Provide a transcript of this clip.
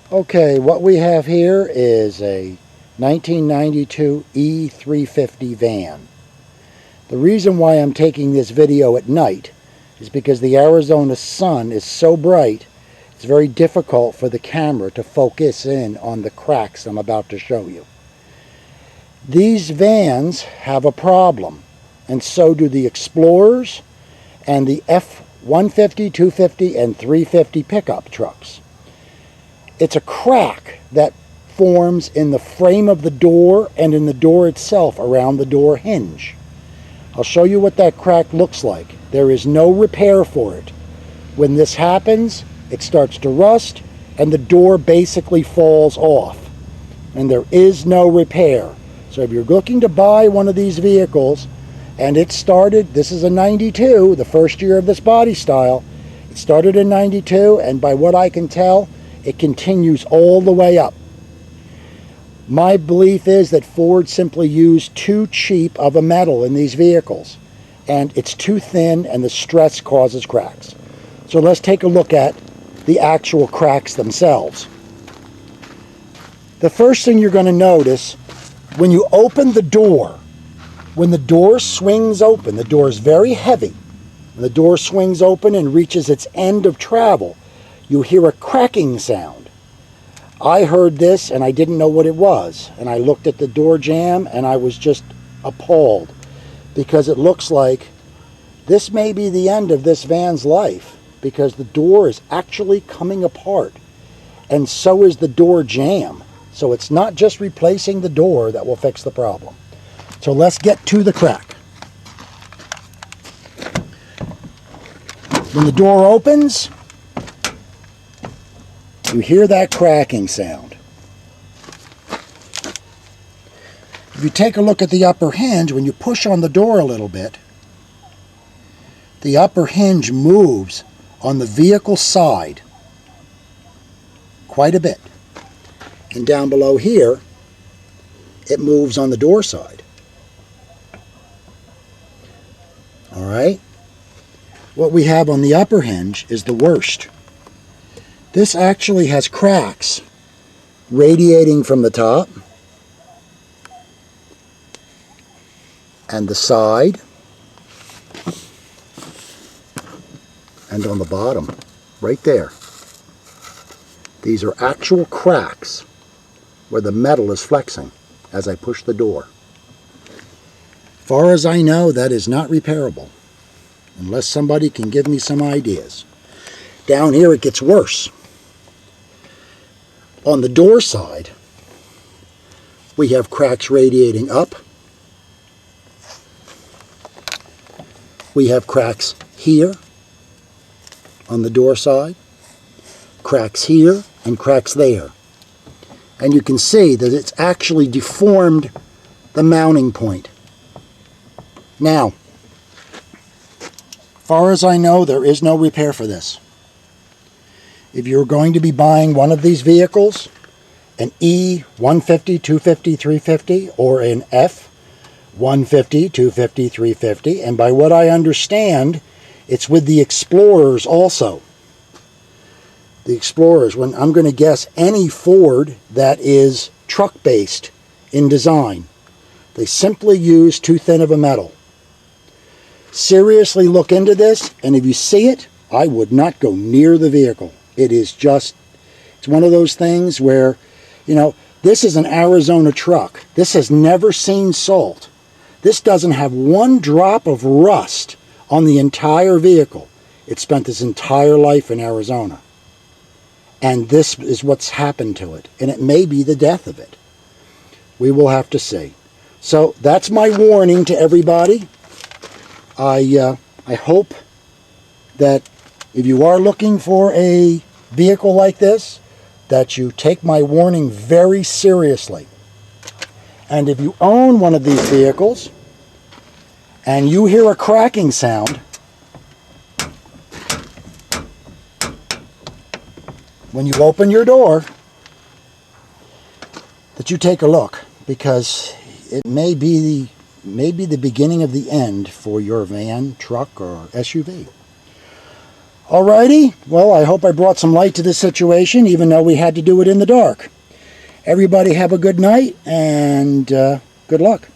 Okay, what we have here is a 1992 E350 van. The reason why I'm taking this video at night is because the Arizona sun is so bright, it's very difficult for the camera to focus in on the cracks I'm about to show you. These vans have a problem, and so do the Explorers and the F-150, 250, and 350 pickup trucks. It's a crack that forms in the frame of the door and in the door itself around the door hinge. I'll show you what that crack looks like. There is no repair for it. When this happens, it starts to rust and the door basically falls off. And there is no repair. So if you're looking to buy one of these vehicles, and it started, this is a 92, the first year of this body style. It started in 92, and by what I can tell, it continues all the way up. My belief is that Ford simply used too cheap of a metal in these vehicles, and it's too thin and the stress causes cracks. So let's take a look at the actual cracks themselves. The first thing you're going to notice, when you open the door, when the door swings open, the door is very heavy, and the door swings open and reaches its end of travel, you hear a cracking sound. I heard this and I didn't know what it was, and I looked at the door jamb and I was just appalled, because it looks like this may be the end of this van's life, because the door is actually coming apart, and so is the door jamb. So it's not just replacing the door that will fix the problem. So let's get to the crack. When the door opens, you hear that cracking sound. If you take a look at the upper hinge, when you push on the door a little bit, the upper hinge moves on the vehicle side quite a bit. And down below here, it moves on the door side. All right? What we have on the upper hinge is the worst. This actually has cracks radiating from the top and the side and on the bottom, right there. These are actual cracks where the metal is flexing as I push the door. Far as I know, that is not repairable, unless somebody can give me some ideas. Down here it gets worse. On the door side, we have cracks radiating up. We have cracks here on the door side, cracks here, and cracks there. And you can see that it's actually deformed the mounting point. Now, far as I know, there is no repair for this. If you're going to be buying one of these vehicles, an E150, 250, 350, or an F150, 250, 350, and by what I understand, it's with the Explorers also. The Explorers, when I'm going to guess any Ford that is truck-based in design, they simply use too thin of a metal. Seriously look into this, and if you see it, I would not go near the vehicle. It is just, it's one of those things where, you know, this is an Arizona truck. This has never seen salt. This doesn't have one drop of rust on the entire vehicle. It spent its entire life in Arizona. And this is what's happened to it. And it may be the death of it. We will have to see. So that's my warning to everybody. I hope that if you are looking for a vehicle like this, that you take my warning very seriously. And if you own one of these vehicles and you hear a cracking sound, when you open your door, that you take a look, because it may be the beginning of the end for your van, truck, or SUV. Alrighty, well, I hope I brought some light to this situation, even though we had to do it in the dark. Everybody have a good night, and good luck.